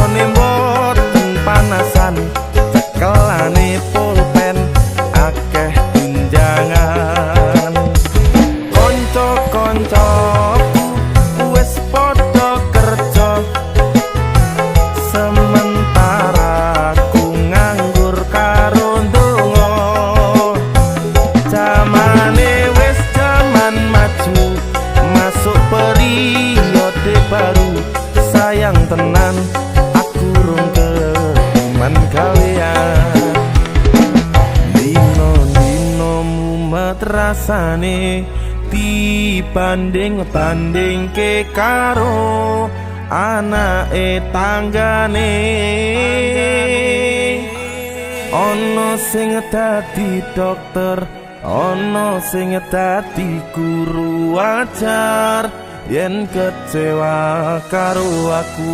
Rasane mboten panasan cekelane pulpen akeh tunjangan. Kanca-kancaku wis padha kerja sementara aku nganggur karo ndonga. Zamane wis zaman maju masuk periode baru. Sayang tenan aku rung keman gawean. Dino-dino mumet rasane dibanding ke karo anake tanggane. Ono sing dadi dokter, ono sing dadi guru ajar. Yen kecewa karo aku,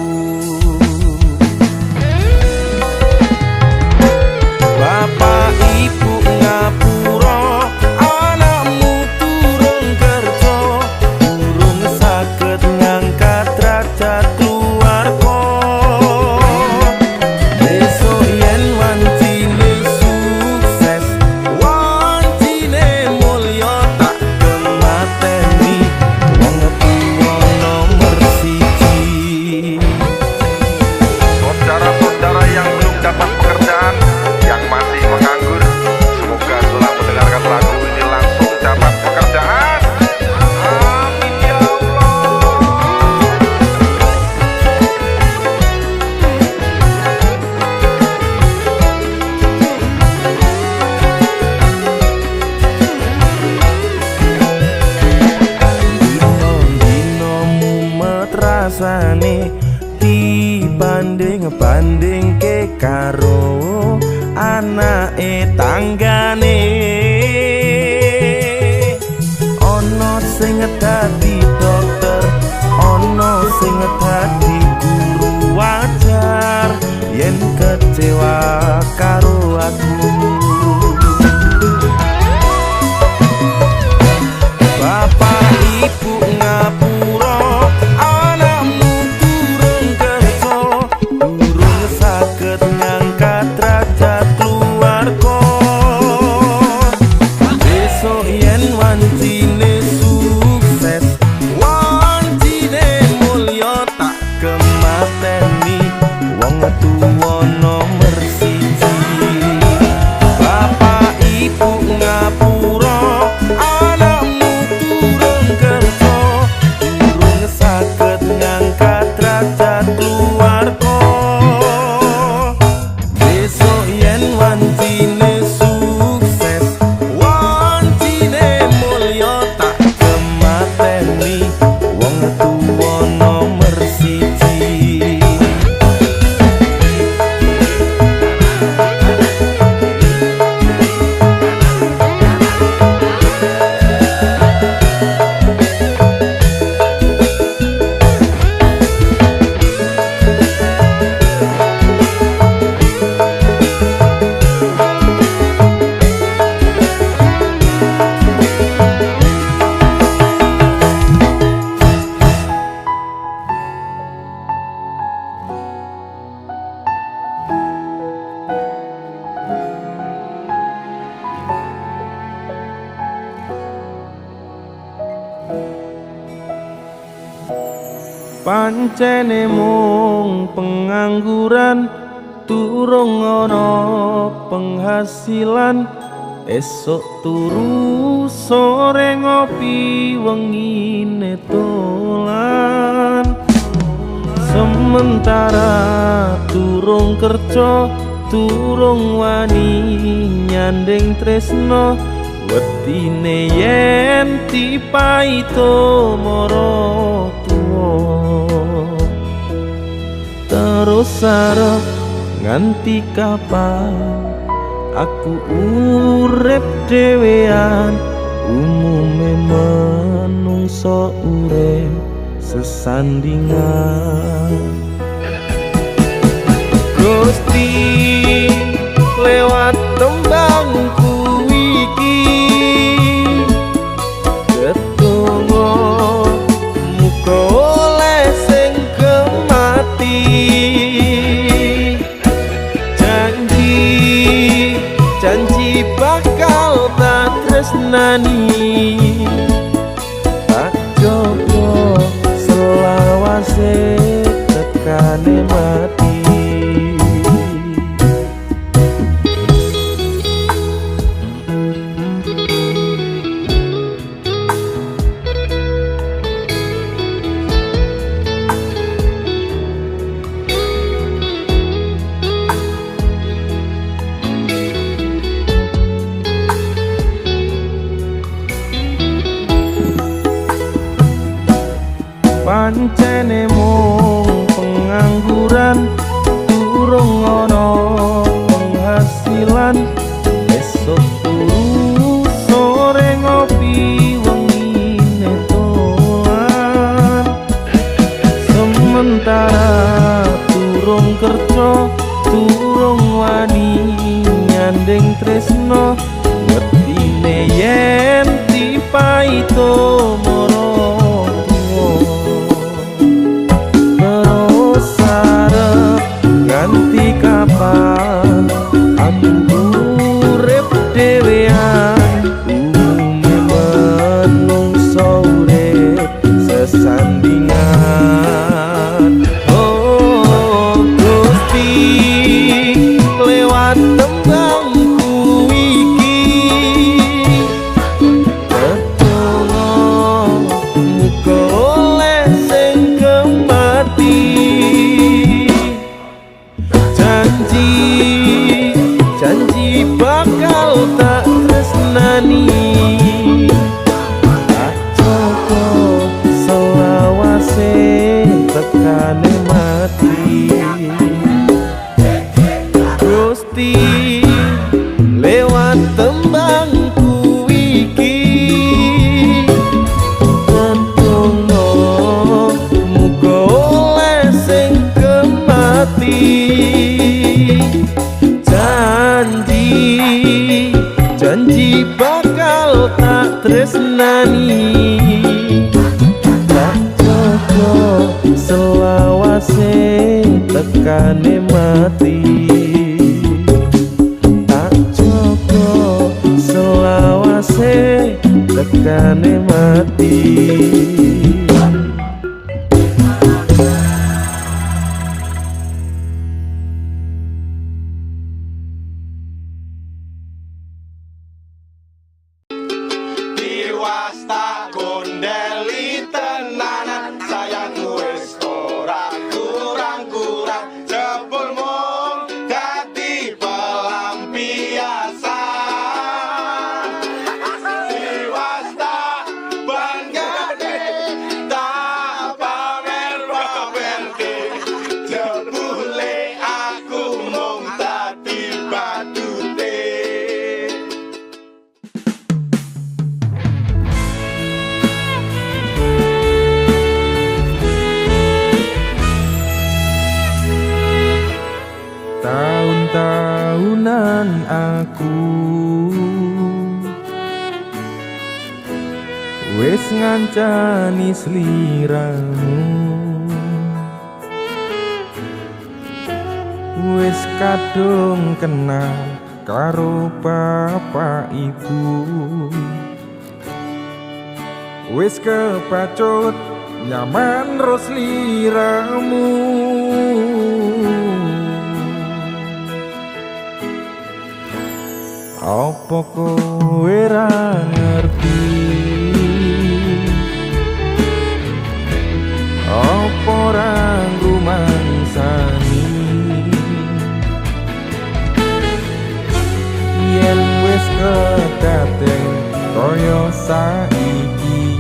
bapak ibu ngapura anakmu turun kerja, durung saged ngangkat derajat keluarga. Besok yen wancine sukses, wancine mulya tak kemateni wong tuwa nomor siji. Saudara-saudara yang belum dapat pekerjaan, yang masih menganggur, semoga setelah mendengarkan lagu ini langsung dapat pekerjaan. Amin ya Allah. Dino-dino mumet rasane dibanding ke karo anake tanggane. Ono sing dadi dokter, ono sing dadi guru ajar. Yen kecewa karo aku, bapak ibu ngapura anakmu turun kerja, durung saged ngangkat derajat keluarga. Besok yen wancine sukses, wancine mulya tak kemateni wong tuwa nomor siji. Bapak ibu ngapura anakmu turun kerja, durung saged ngangkat derajat keluarga. Besok yen wancine sukses, wancine mulya tak kemateni wong tuwa nomor siji. Pancene mung pengangguran, durung ana penghasilan. Esok turu sore ngopi wengine dolan. Sementara durung kerja, durung wani nyanding tresno. Wedine yen dipaito mara tuwa, terus arep nganti kapan aku urip dhewean. Umume manungsa urip sesandingan. Gusti lewat tembangku iki ketunggu muga oleh sing kemati. pancene mung pengangguran durung ana penghasilan esok turu sore ngopi wengi netolan sementara durung kerja durung wani nyanding tresno wetine yen dipaito moro terus arep ganti kapan aku urip dhewean umume menungso urip sesandingan oh Gusti lewat tembangku iki tetulung muga oleh sing kemati janji bakal tak tresnani tak joko selawase tekane mati Gusti lewat tembangku iki tetulung muga oleh sing kemati janji bakal tak tresnani tak joko selawase tekane mati tak joko selawase tekane mati Wasta kondeli tenanan sayangku wis ora kurang-kurang jebul mung dadi pelampiasan Wasta banggane tak pamer-pamerke jebule aku mung dadi badute tahun-tahunan aku wis ngancani sliramu wis kadung kenal karo bapak ibu wis kepacut nyaman ro sliramu apa kowe ra ngerti apa ra rumangsani yen wis kedaden kaya saiki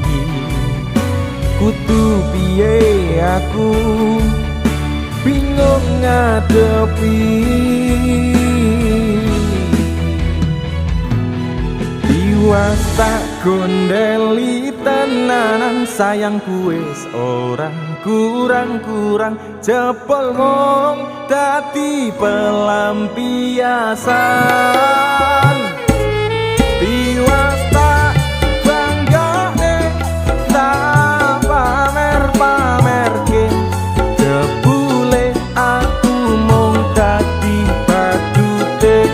kudu piye aku bingung ngadepi Tiwas tak gondeli tenanan sayangku wis ora kurang-kurang jebol mung dadi pelampiasan Tiwas tak banggane tak pamer-pamerke jebule aku mung dadi badute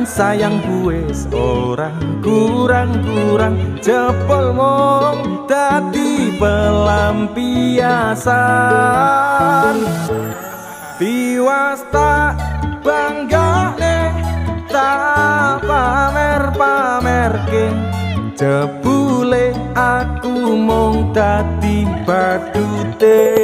sayangku wis ora kurang-kurang, jebul mung dadi pelampiasan. Tiwas tak banggane, tak pamer-pamerke, jebule aku mung dadi badute.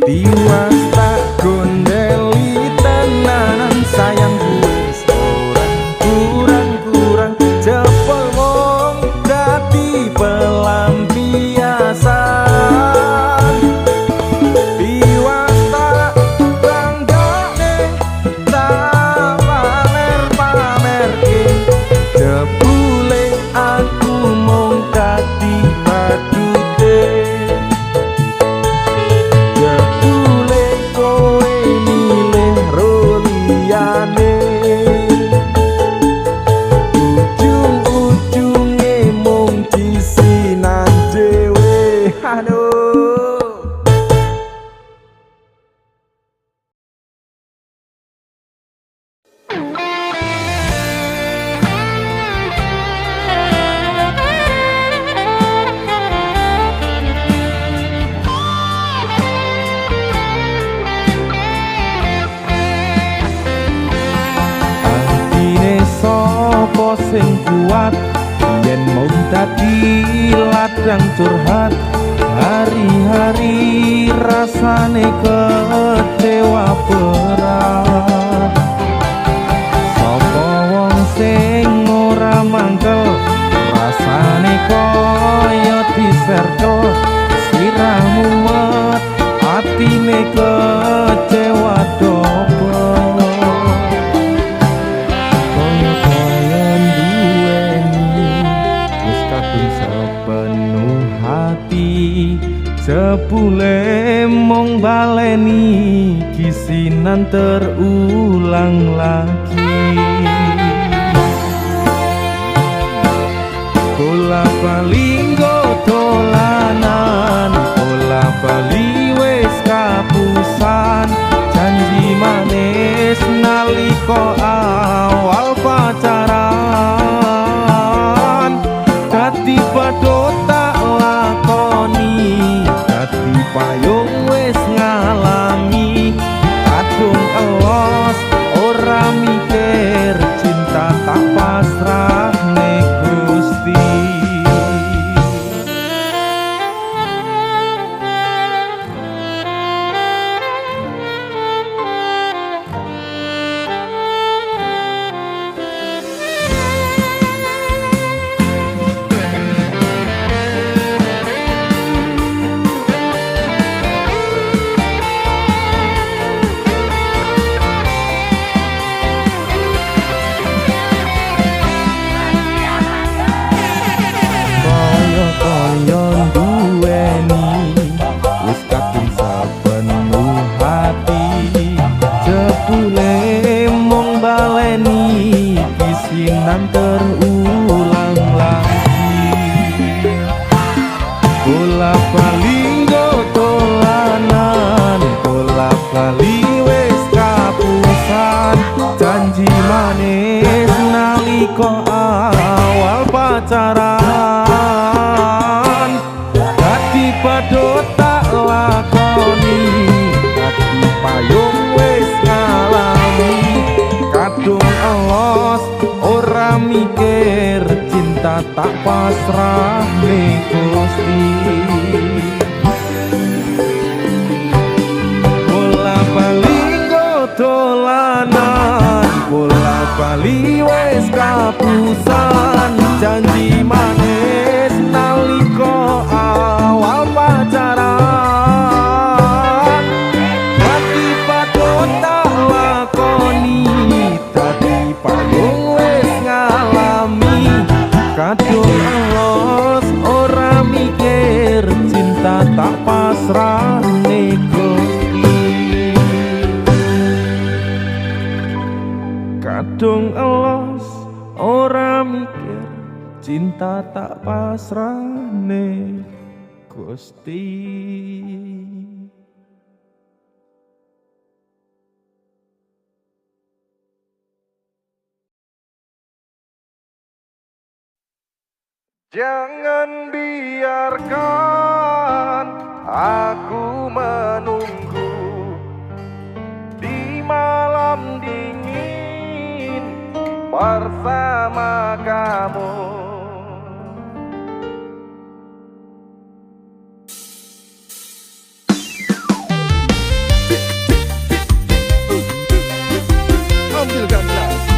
Tiwas tak gondeli tenanan, sayangku wis ora kurang-kurang, jebul mung dadi pelampiasan. Tiwas tak banggane, tak pamer-pamerke, jebule aku mung dadi badute. Jebule kowe milih roliyane, ujung-ujunge mung disinan dhewe. Aduh. Atine sapa sing kuat yen mung dadi ladang curhat, hari-hari rasane kecewa berat. Sapa wong sing ora mangkel, rasane kaya diserkel, siramu met atine kecewa dobel. Koyo-koyon duweni wis kadung sepenuh hati, jebule mung baleni kisinan terulang lagi. Bola bali nggo dolanan, bola bali wis kapusan, janji manis nalika awal pacaran, dadi badhe tak lakoni, dadi payung wis ngalami, kadung elos ora mikir, cinta tak pasrah nek Gusti. Koyo-koyon duweni wis kadung sepenuh hati, jebule mung baleni kisinan terulang lagi. Bola bali nggo dolanan, bola bali wis kapusan, janji manis nalika awal pacaran, dadi padha tak lakoni, dadi payung wis ngalami, kadung elos ora mikir, cinta tak pasrah ning Gusti. Bola bali nggo dolanan, bola bali wis kapusan, janji manis nalika awal pacaran, dadi padha tak lakoni, dadi payung wis ngalami, kadung elos ora mikir, cinta tak pasrah ning Gusti. Kadung elos ora mikir, cinta tak pasrah ning Gusti. Jangan biarkan aku menunggu di malam dingin bersama kamu. Ambilkan gelas.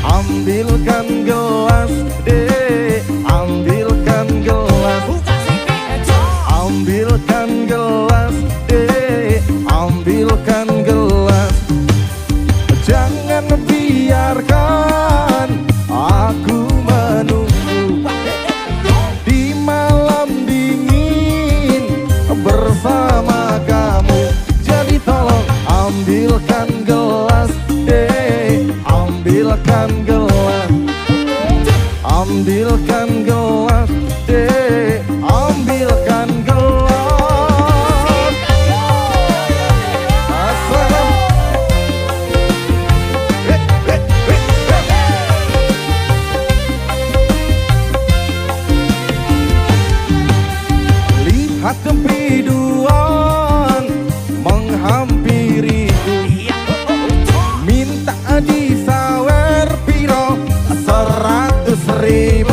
Ambilkan gelas, dek. Ambilkan gelas. Ambilkan gelas, dek. Ambilkan gelas. Jangan biarkan aku menunggu di malam dingin bersama kamu. Jadi tolong ambilkan gelas, dek. Ambilkan gelas. Ambilkan gelas, dek. Ambilkan gelas. Assalam. Lihat kempiduan menghampiriku, minta disawer piro 100.000.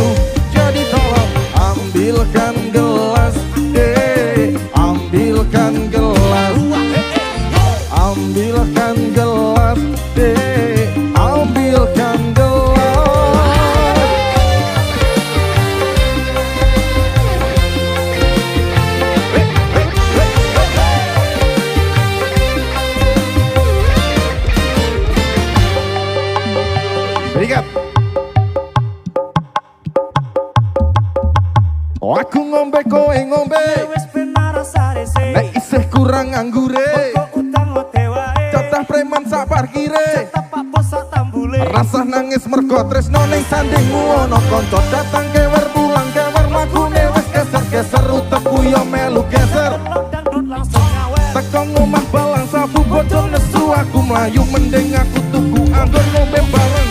Jadi tolong ambilkan gelas, dek. Ambilkan gelas. Ambilkan gelas, dek. Ambilkan gelas. Berikan. Oh, aku ngombe kowe ngombe, nek isih kurang anggure, jatah preman sak parkire, rasah nangis mergo tresno ning sandingmu ono kanca datang kewer pulang kewer makune wis geser-geser utekku yo melu geser. Teko ngomah balang sabu bocor nesu aku mlayu mending aku tuku anggur ngombe bareng.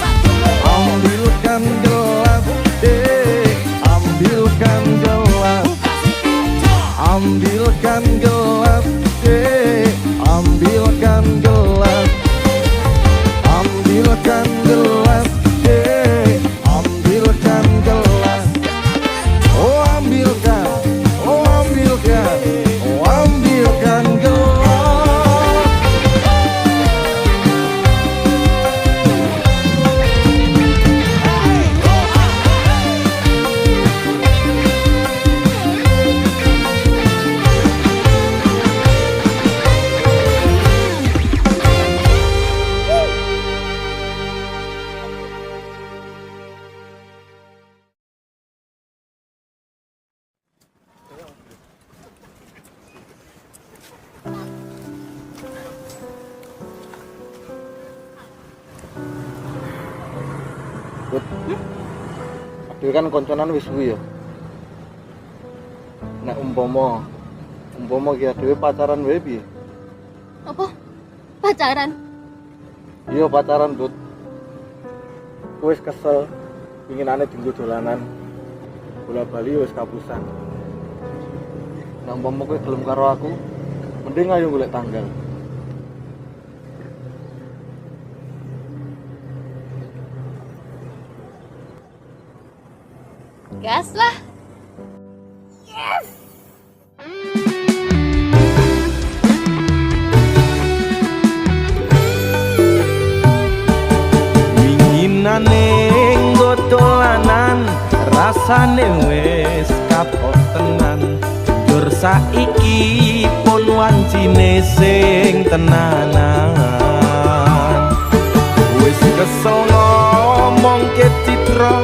Ambilkan gelas, dek. Ambilkan gelas. Ambilkan gelas, dek. Ambilkan gelas. Ambilkan gelas, dek. Ambilkan gelas. Oh ambilkan, oh ambilkan, oh ambilkan gelas. Aduh kan konconan wis suwi ya. Nek umpama ki dhewe pacaran wae piye? Apa? Pacaran? Iya pacaran, Dut. Kowe wis kesel pinginane dienggo dolanan. Bola-bali wis kapusan. Nek umpama kowe gelem karo aku, mending ayo golek tanggal. Gas lah. Winginane dolanan rasane wis kapok tenan. Dur saiki pun wancine sing tenanan. Wis kesel ngomong ke citra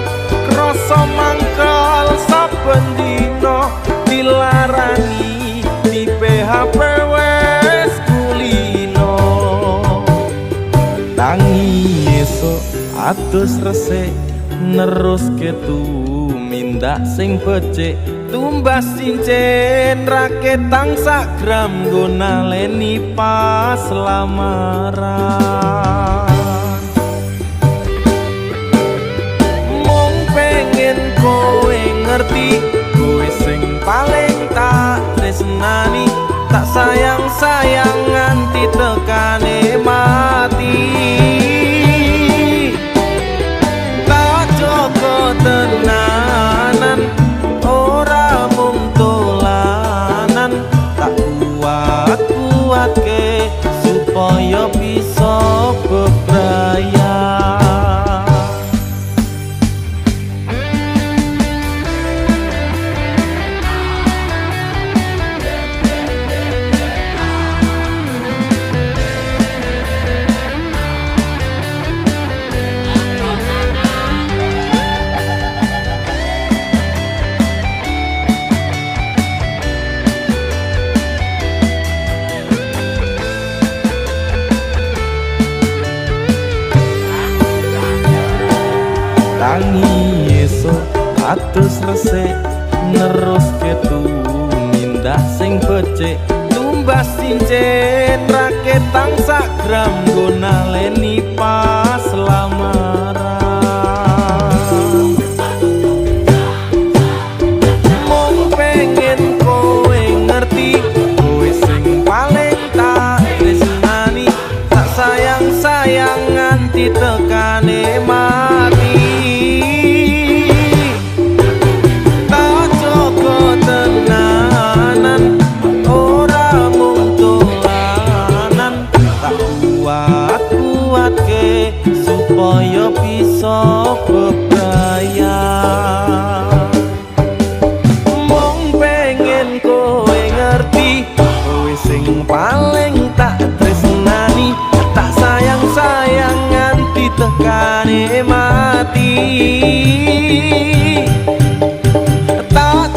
krasa mangkal saben dina dilarani di PHP wis kulino. Tangi esuk atus resik nerus ketu mindak sing becik tumbas cincin raketang sak gram nggo naleni pas lamaran. Mung pengen kowe ngerti, kowe sing paling tak tresnani, tak sayang-sayang nganti tekane mati. Tak joko tenanan, ora mung dolanan, tak kuat-kuatke supaya bisa bebraya. Tangi esok atus resik neruske tumindah sing becik, tumbas cincin raketang sak gram nggo naleni pas lamaran. Mung pengen kowe ngerti, kowe sing paling tak tresnani, tak sayang-sayang nganti tekane mati. Tenanan ora mung dolanan, tak kuat-kuatke supaya bisa bebraya. Mung pengen kowe ngerti, kowe sing paling tak tresnani, tak sayang-sayang nganti tekane mati.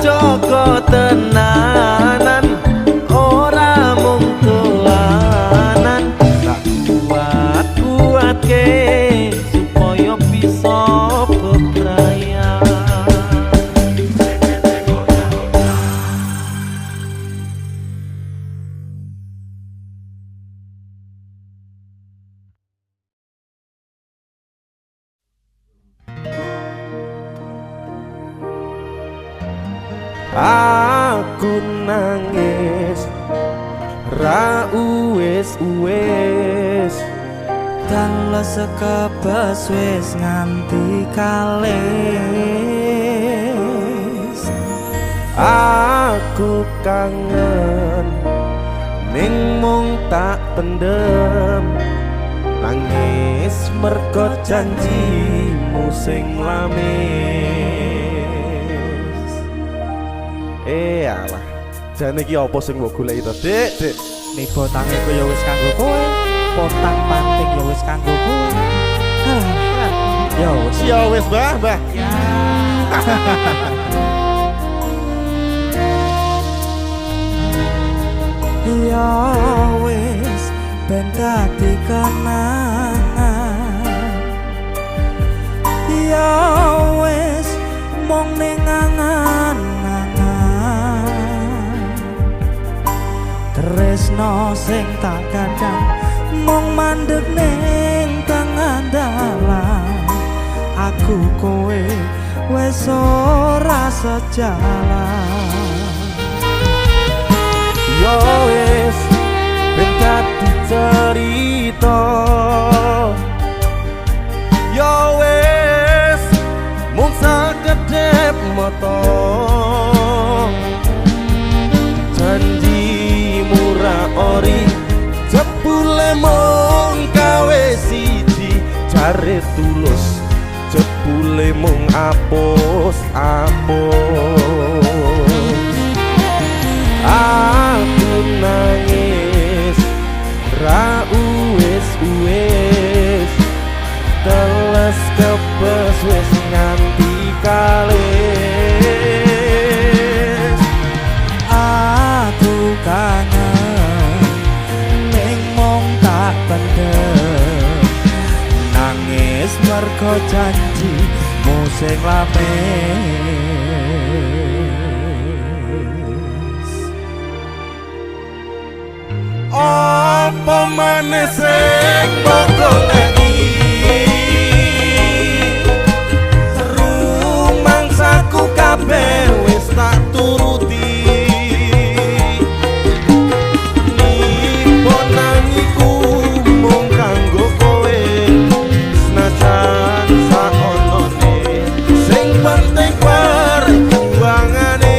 Joko tenanan, ora mung dolanan, tak kuat-kuatke supaya bisa bebraya. Aku nangis ra uwes-uwes, Dalah sekebas wis nganti kalis. aku kangen ning mung tak pendem, nangis mergo janjimu sing lamis. Alah, jane iki apa sing mbok goleki to, Dik? Dik, Nih botange ku ya wis kanggo kowe, potang panting ya wis kanggo kowe. ya wis, Mbah, Mbah. Ya wis ben dadi kenangan. Ya wis mung ning angan-angan. Tresno sing tak kadang mung mandeg ning tangan dalan. Aku kowe wis ora sejalan. Ya wis ben dadi cerita. Ya wis mung sakedhep mata. Janjimu ra ori jebule mung gawe siji, jare tulus jebule mung apus-apus. Aku nangis ra uwes-uwes, teles kebes wis nganti kalis. Aku kangen ning mung tak pendem, nangis mergo janjimu sing lamis. liyane sing goleki rumangsaku kabeh wis tak turuti nipo nangiku mung kanggo kowe senajan sakonone sing penting perjuangane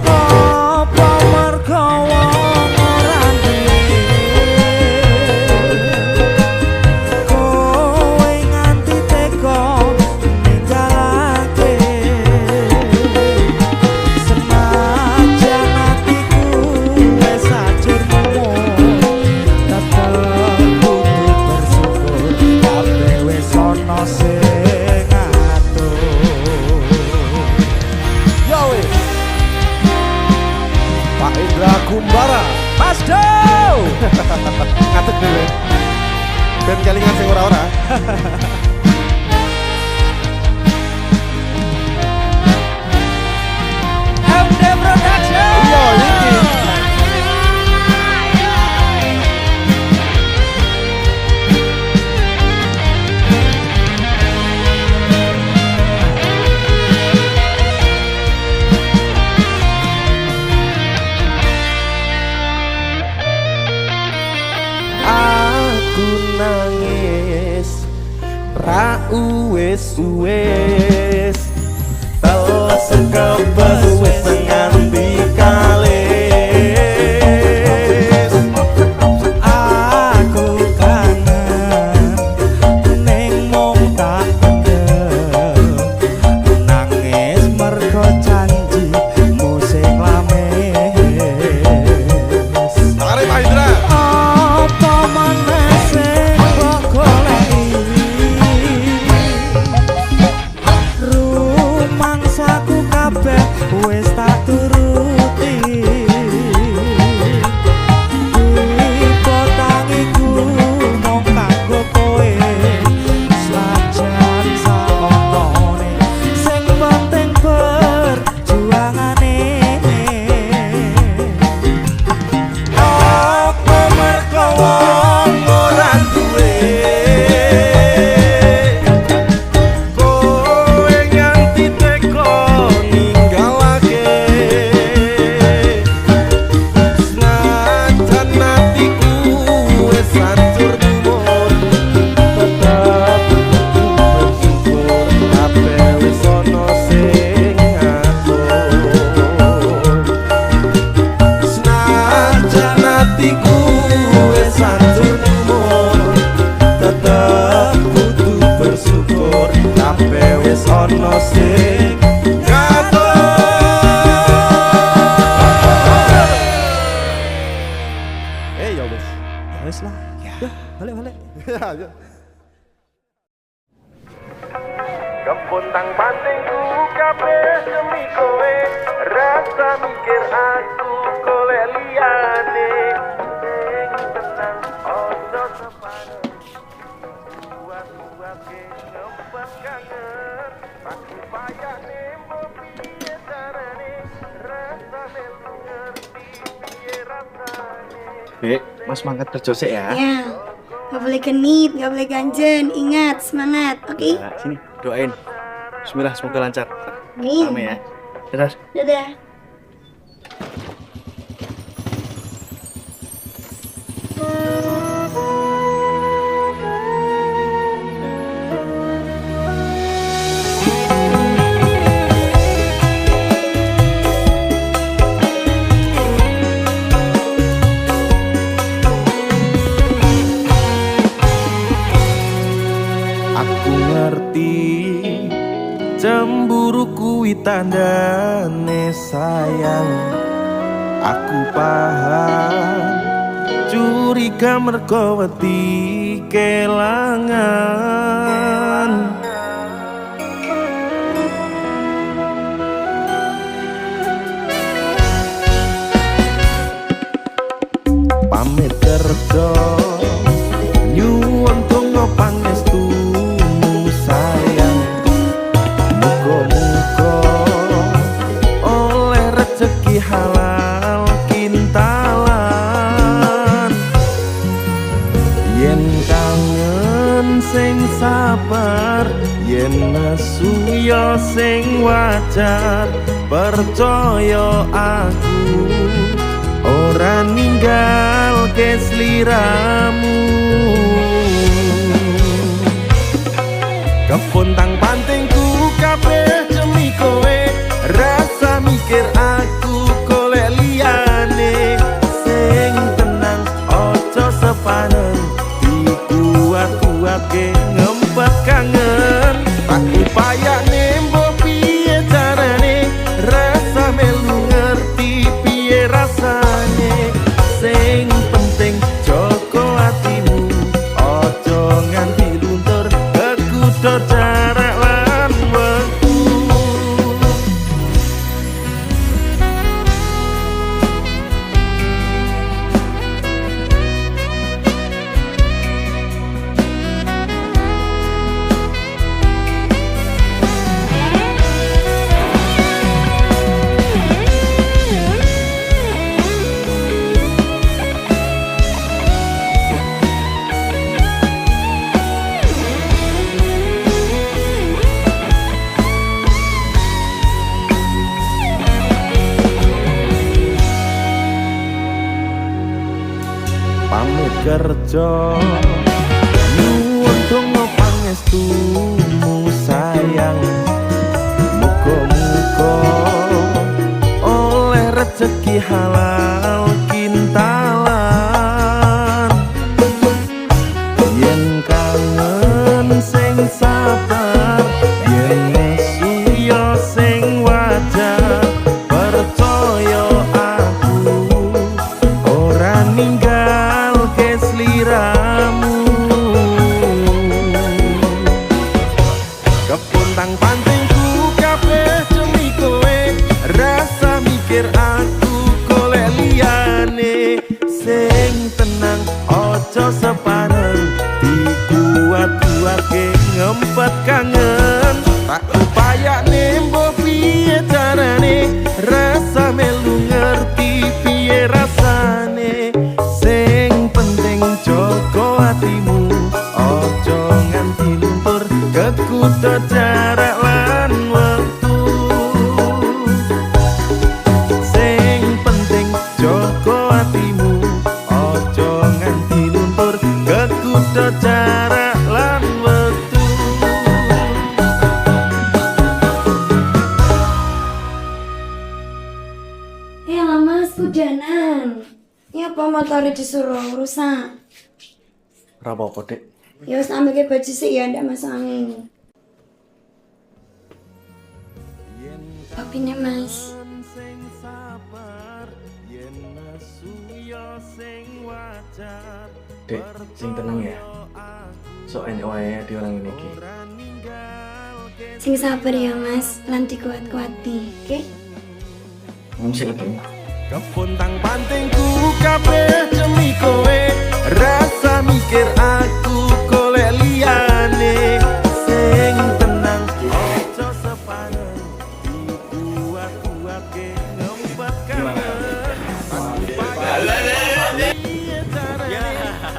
apa mergo wong ora duwe kowe nganti tega ninggalake senajan atiku wis ajurmu tetep kudu bersyukur kabeh wis ana sing ngatur. Yo wis. Pak Indra Kumbara Mas Do. ngatek dhewe. Ben kelingan sing ora-ora. MD Production. Yo iki. Aku nangis ra uwes teles kebas wis nganti kalis Aku kangen ning mung tak pendem nangis mergo janjimu sing lamis. Tarik Pak Indra. Apa maneh sing mbok goleki rumangsaku kabeh wis tak turuti iku tangiku mung kanggo kowe senajan saonone sing penting perjuangane apa mergo wong ora duwe kowe nganti teko ninggalake senajan atiku wis hancur lumur tetep bersyukur kabeh wis ana sing ngatur senajan atiku wis hancur lumur tetep kudu bersyukur kabeh wis ana sing ngatur. Ya wis. ya wis lah ya balik Ya, ya. Kepontang pantingku kabeh demi kowe rasa mikir aku golek liyane sing tenang ojo separo buat ke ngempet kangen aku payah nembo piye carane rasa melu ngerti piye rasane. Bek, Mas mangkat kerja sik ya. Ya, gak boleh genit, gak boleh ganjen. Ingat, semangat, oke? Nah, sini doain. Bismillah, semoga lancar. Amin. Amin ya. Dadah. Dadah. Aku ngerti cemburu kuwi tandane sayang. Aku paham curiga mergo wedi kelangan. Pamit kerja nyuwun donga pangestumu sayang. Muga-muga oleh rezeki halal kintalan. suya sing wajar, percaya aku ora ninggal ke sliramu. Kepontang pantingku kabeh demi kowe, rasa mikir aku golek liyane. Sing tenang ojo sepaneng, dikuat-kuatke ngempet kangen. Tak upayane mbok piye carane, rasa melu ngerti piye rasane. Sing penting joko atimu, ojo nganti luntur kekudo jarak lan wektu. Pamit kerja nyuwun donga pangestumu sayang, muga-muga oleh rezeki halal kintalan. Yen kangen sing sabar, yen nesu yo sing wajar, percaya aku ora ninggal sliramu. Kepontang pantingku kabeh demi kowe, rasa mikir aku golek liyane. Sing tenang ojo sepaneng, dikuat-kuatke ngempet kangen. Tak upayane mbok piye carane, rasa melu ngerti piye rasane. Sing penting joko atimu, ojo nganti luntur kekudo jarak lan wektu. Sing penting joko atimu, ojo nganti luntur kekudo jarak lan wektu. Ya mas, hujanan. Ya apa motornya disuruh rusak? Ora apa-apa, Dek. Ya wis ambil ke baju sih ya, ndak masuk angin. Tapi nih mas, Dek, sing tenang ya. Sok enek wae di orang ini iki. sing sabar ya mas, lan dikuat-kuati, oke? Ngomong lagi. Kepontang pantingku kabeh demi kowe, rasa mikir aku golek liyane. Sing tenang ojo sepaneng, dikuat-kuatke ngempet kangen. Piye carane,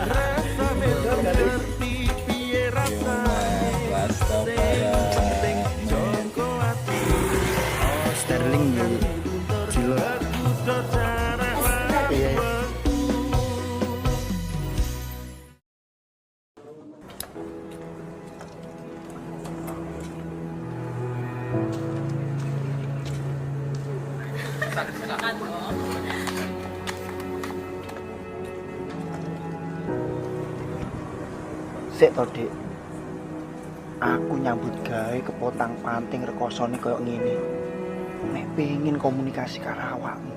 rasa melu ngerti piye rasane. Sing penting joko ati, Sterling dulu. Cilok. Sik to, Dik. Aku nyambut gawe kepotang panting rekosone koyo ngene. Nek pengin komunikasi karo awakmu.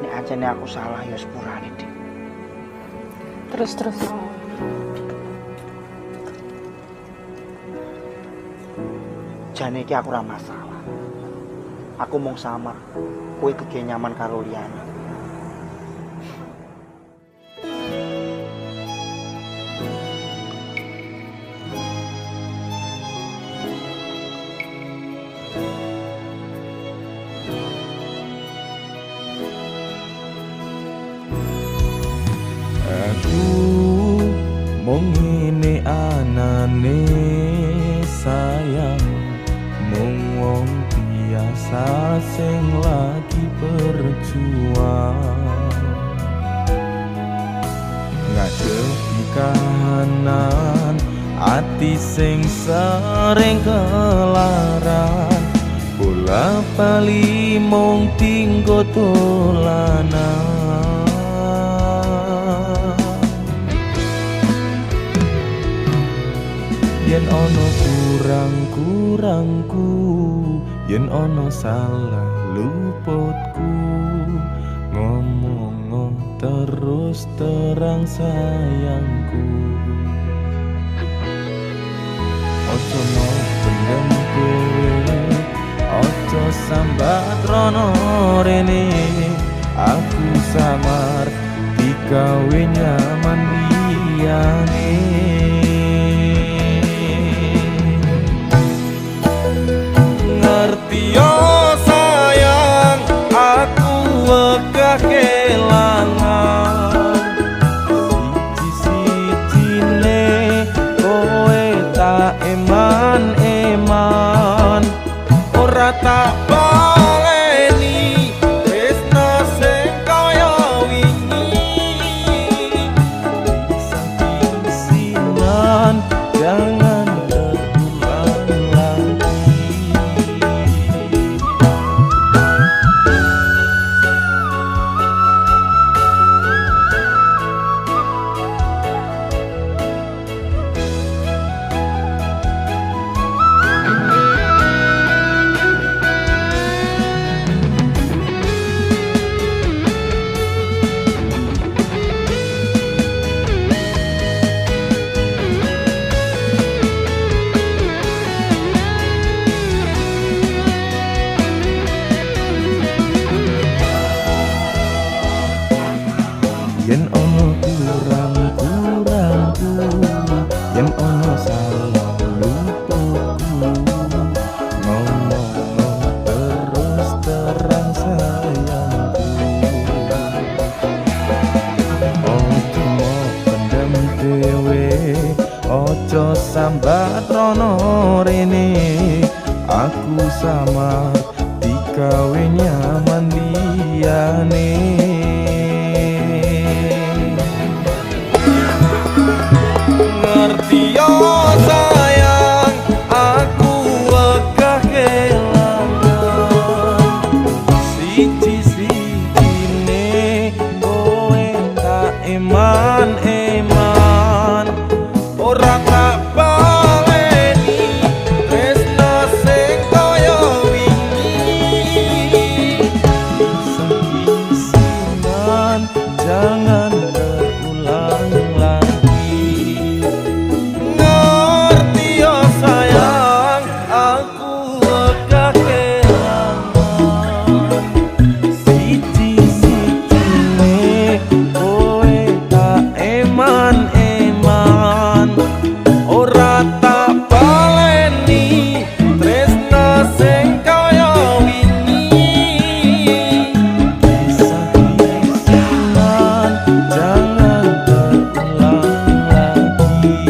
Nek ancene aku salah ya sepurane, Dik. Terus. Jane iki aku ora masalah. Aku mung samar, kowe kege nyaman karo liyane. Aku mung ngene anane sayang. bangsa sing lagi berjuang ngadepi kahanan ati sing sering kelaran bola bali mung tinggo dolanan yen ono kurang-kurangku yen ono salah luputku ngomong terus terang sayangku ojo mau pendem dhewe ojo sambat rono rene aku samar digawe nyaman liyane ngerti yo sayang aku wegah kelangan siji-sijine kowe tak eman-eman ora tak baleni tresno sing kaya wingi saking sinan jangan terulang lagi. Yen ono kurang-kurangku yen ono salah luputku ngomong terus terang sayangku ojo mau pendem dhewe ojo sambat rono rene aku sama digawe nyaman liyane ngerti yo sayang aku wegah kelangan siji-sijine kowe tak eman-eman ora tak baleni tresno sing kaya wingi saking-sakingan jangan terulang lagi. Ngerti yo sayang aku wegah kelangan siji-sijine kowe tak eman-eman ora tak baleni tresno sing kaya wingi kisah-kisihan jangan terulang lagi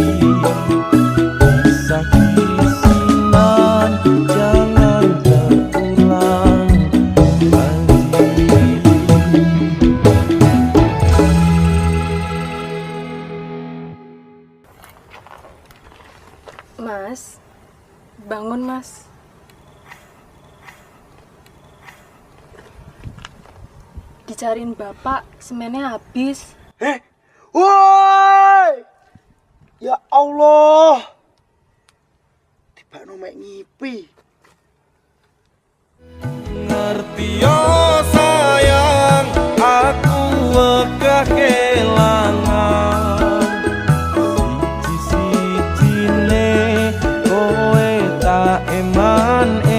kisah-kisihan jangan terulang lagi. Mas, bangun mas. Dicariin bapak, semennya habis. Woi! Ya Allah. Tiba mek ngipi. Ngerti yo sayang aku wegah kelangan siji-sijine kowe tak eman-eman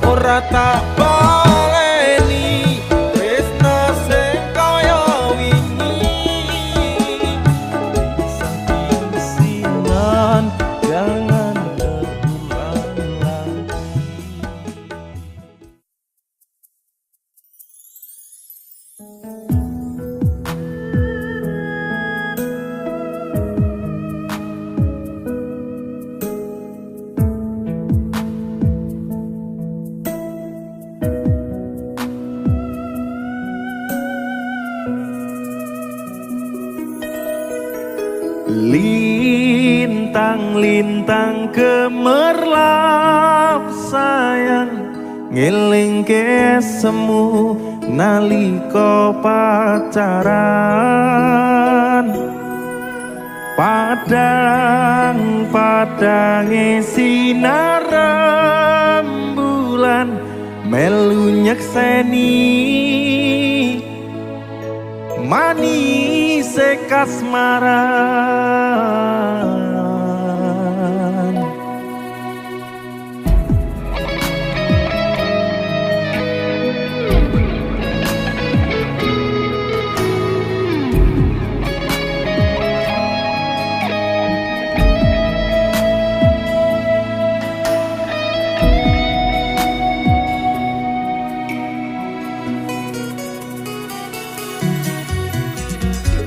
ora tak baleni tresno sing kaya wingi saking-sinan jangan terulang lagi. lintang gemerlap sayang ngelingke semu nalika pacaran padang-padange sinar rembulan melu nyekseni manis kasmaran.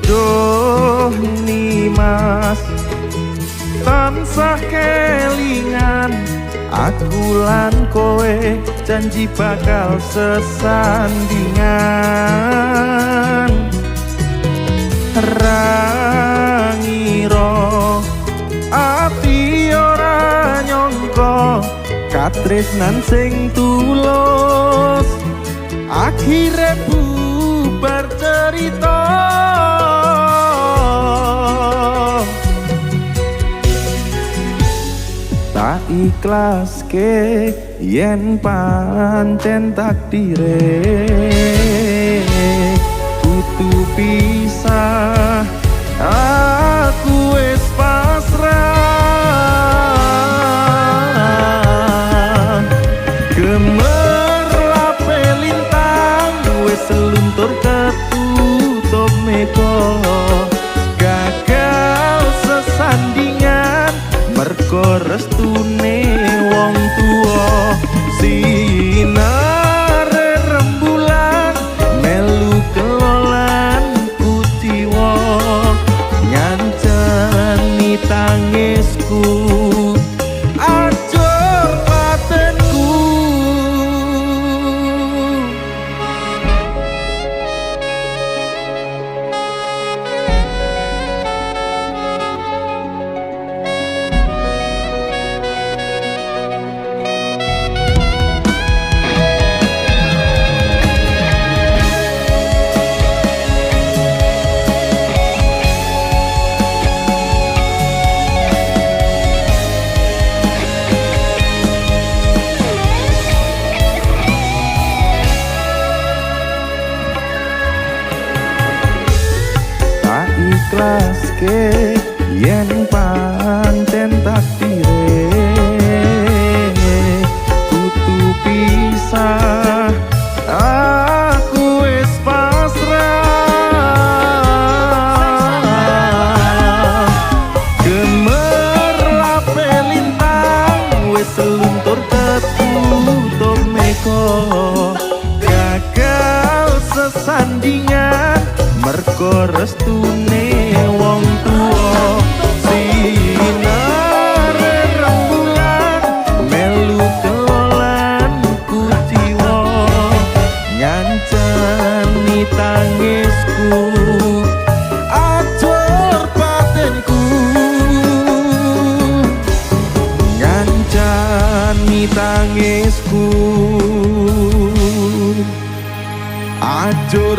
Duh Nimas tansah kelingan aku lan kowe janji bakal sesandingan rangira ati ora nyangka katresnan sing tulus akhire bubar cerita tak ikhlas ke yen pancen takdire kudu pisah aku wis pasrah gemerlape lintang wis seluntur ketutup meko gagal sesandingan mergo restune wong tuwa sinare rembulan melu kelolan kutiwa nyancani tangisku acur patenku. Ikhlas ke yen pancen takdire kudu pisah aku wis pasrah gemerlape lintang wis seluntur ketutup meko gagal sesandingan mergo restune wong tuwa sinare rembulan melu kelolan kutiwa nyancani tangisku acur patenku nyancani tangisku acur